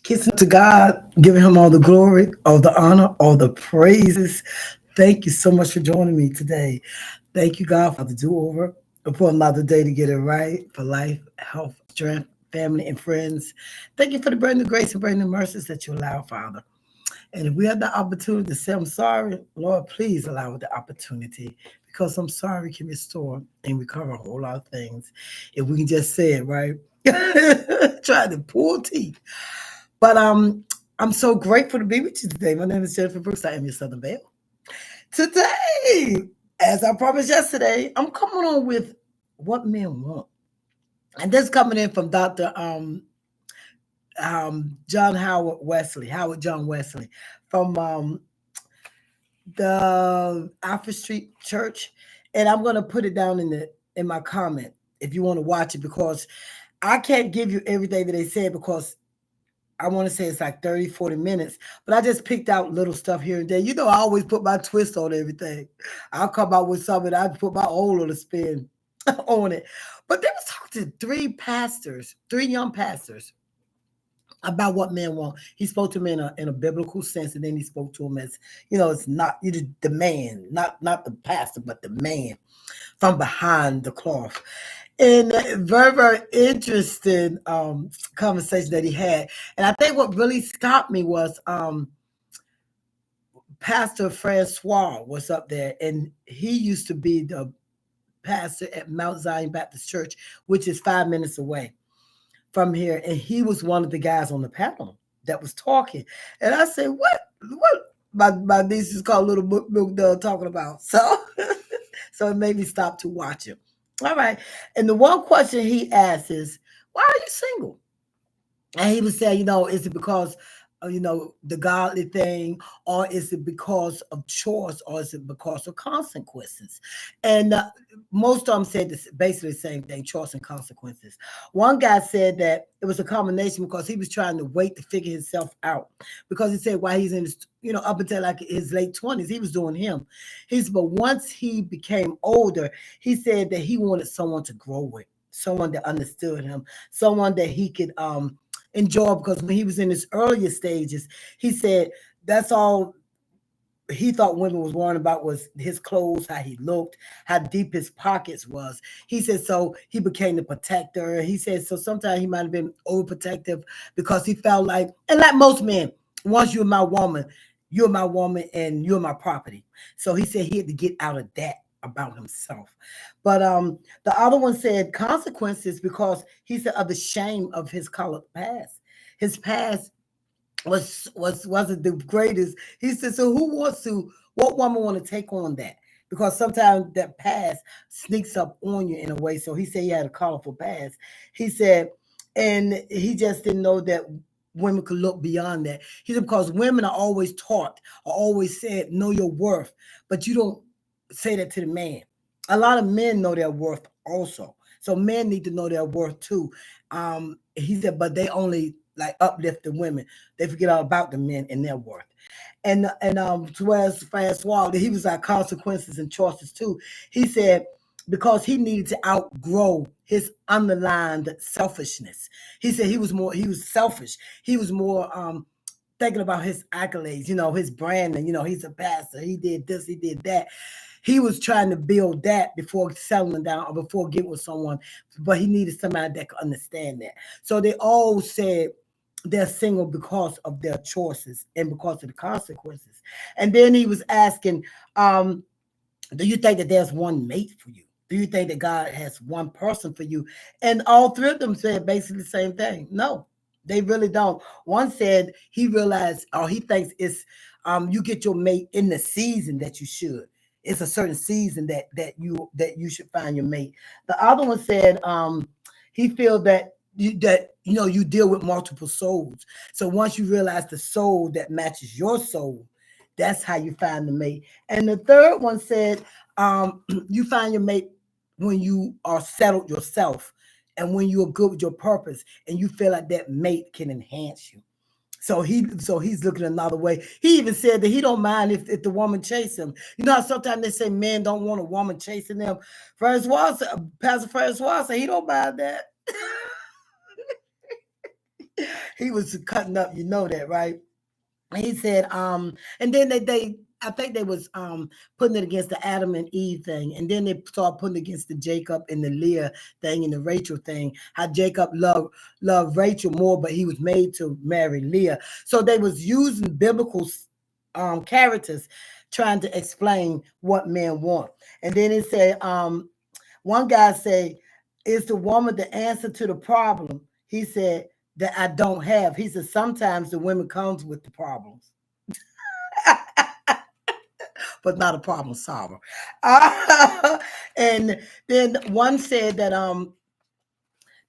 Kissing to God, giving him all the glory, all the honor, all the praises. Thank you so much for joining me today. Thank you, God, for the do-over, for another day to get it right, for life, health, strength, family, and friends. Thank you for the brand new grace and brand new mercies that you allow, Father. And if we have the opportunity to say, I'm sorry, Lord, please allow the opportunity because I'm sorry can restore and recover a whole lot of things. If we can just say it, right? Try to pull teeth. But I'm so grateful to be with you today. My name is Jennifer Brooks. I am your Southern Belle. Today, as I promised yesterday, I'm coming on with what men want. And this coming in from Dr. John Howard Wesley, Howard John Wesley, from the Alfred Street Church. And I'm gonna put it down in my comment if you want to watch it because I can't give you everything that they said because I want to say it's like 30, 40 minutes, but I just picked out little stuff here and there. You know, I always put my twist on everything. I'll come out with something, I put my own little spin on it. But they was talking to three young pastors about what men want. He spoke to them in a biblical sense, and then he spoke to them as, it's not you the man, not the pastor, but the man from behind the cloth. And very, very interesting conversation that he had. And I think what really stopped me was Pastor Francois was up there, and he used to be the pastor at Mount Zion Baptist Church, which is 5 minutes away from here. And he was one of the guys on the panel that was talking. And I said, what my niece is called Little Milk Dog talking about? So, so it made me stop to watch him. All right. And the one question he asked is, why are you single? And he would say, is it because the godly thing, or is it because of choice, or is it because of consequences? And most of them said this, basically the same thing, choice and consequences. One guy said that it was a combination because he was trying to wait to figure himself out. Because he said while he's in his, up until like his late 20s, he was doing him. He said, but once he became older, he said that he wanted someone to grow with, someone that understood him, someone that he could enjoy, because when he was in his earlier stages, he said that's all he thought women was worrying about was his clothes, how he looked, how deep his pockets was. He said so he became the protector. He said so sometimes he might have been overprotective because he felt like, and like most men, once you're my woman and you're my property. So he said he had to get out of that about himself. But the other one said consequences because he said of the shame of his colored past. His past wasn't the greatest. He said, so what woman want to take on that? Because sometimes that past sneaks up on you in a way. So he said he had a colorful past. He said, and he just didn't know that women could look beyond that. He said, because women are always taught or always said, know your worth, but you don't say that to the man. A lot of men know their worth also. So men need to know their worth too. He said, but they only like uplift the women. They forget all about the men and their worth. And whereas Francois, he was like consequences and choices too. He said because he needed to outgrow his underlined selfishness. He said he was selfish. He was more thinking about his accolades, his branding, he's a pastor, he did this, he did that. He was trying to build that before settling down or before getting with someone, but he needed somebody that could understand that. So they all said they're single because of their choices and because of the consequences. And then he was asking, do you think that there's one mate for you? Do you think that God has one person for you? And all three of them said basically the same thing. No, they really don't. One said he realized, or he thinks it's you get your mate in the season that you should. It's a certain season that you should find your mate. The other one said he feels that you deal with multiple souls. So once you realize the soul that matches your soul, that's how you find the mate. And the third one said you find your mate when you are settled yourself and when you are good with your purpose and you feel like that mate can enhance you. So he's looking another way. He even said that he don't mind if the woman chase him. You know how sometimes they say men don't want a woman chasing them. Pastor Francois said he don't mind that. He was cutting up, you know that, right? And he said, and then they I think they was putting it against the Adam and Eve thing, and then they started putting it against the Jacob and the Leah thing and the Rachel thing. How Jacob loved Rachel more, but he was made to marry Leah. So they was using biblical characters trying to explain what men want. And then it said, one guy say, "Is the woman the answer to the problem?" He said that I don't have. He said sometimes the women comes with the problems, but not a problem solver. And then one said that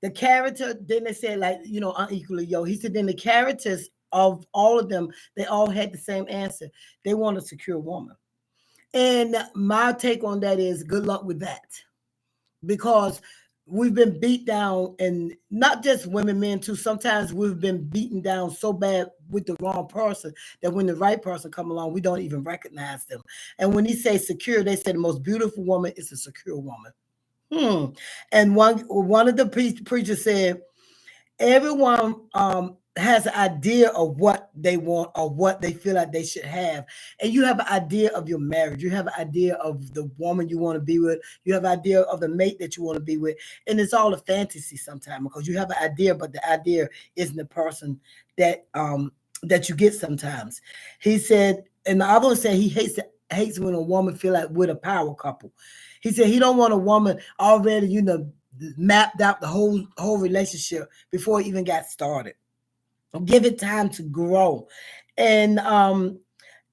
the character, then they said, like, unequally, he said then the characters of all of them, they all had the same answer. They want a secure woman. And my take on that is good luck with that, because we've been beat down, and not just women, men too. Sometimes we've been beaten down so bad with the wrong person that when the right person come along, we don't even recognize them. And when he say secure, they say the most beautiful woman is a secure woman. And one of the preachers said, everyone has an idea of what they want or what they feel like they should have. And you have an idea of your marriage. You have an idea of the woman you want to be with. You have an idea of the mate that you want to be with. And it's all a fantasy sometimes, because you have an idea, but the idea isn't the person that that you get sometimes. He said, and the other one said he hates when a woman feel like with a power couple. He said he don't want a woman already, mapped out the whole relationship before it even got started. Give it time to grow. And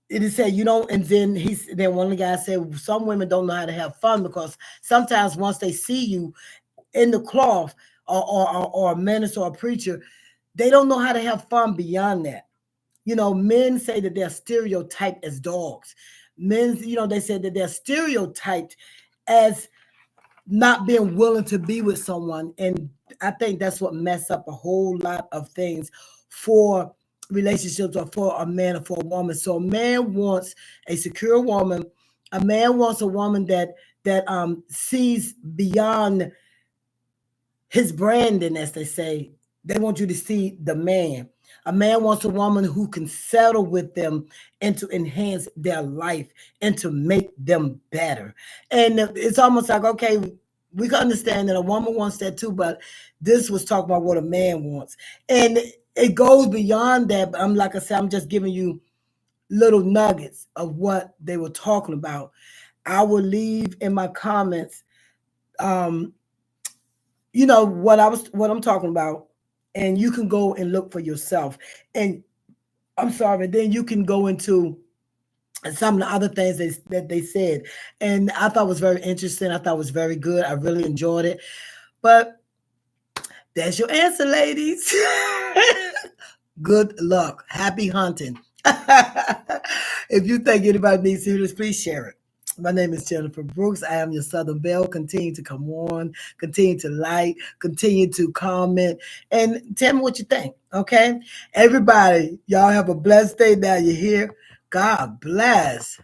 it is said, and then one of the guys said some women don't know how to have fun, because sometimes once they see you in the cloth, or a minister or a preacher, they don't know how to have fun beyond that. Men say that they're stereotyped as dogs. Men, they said that they're stereotyped as not being willing to be with someone. And I think that's what mess up a whole lot of things for relationships, or for a man or for a woman. So a man wants a secure woman. A man wants a woman that sees beyond his branding, as they say. They want you to see the man. A man wants a woman who can settle with them and to enhance their life and to make them better. And it's almost like, okay, we can understand that a woman wants that too, but this was talking about what a man wants. And it goes beyond that. But like I said, I'm just giving you little nuggets of what they were talking about. I will leave in my comments, what I'm talking about, and you can go and look for yourself. And I'm sorry, then you can go into some of the other things that they said. And I thought it was very interesting. I thought it was very good. I really enjoyed it. But that's your answer, ladies. Good luck. Happy hunting. If you think anybody needs to hear this, please share it. My name is Jennifer Brooks. I am your Southern Belle. Continue to come on, continue to like, continue to comment, and tell me what you think, okay? Everybody, y'all have a blessed day now you're here. God bless.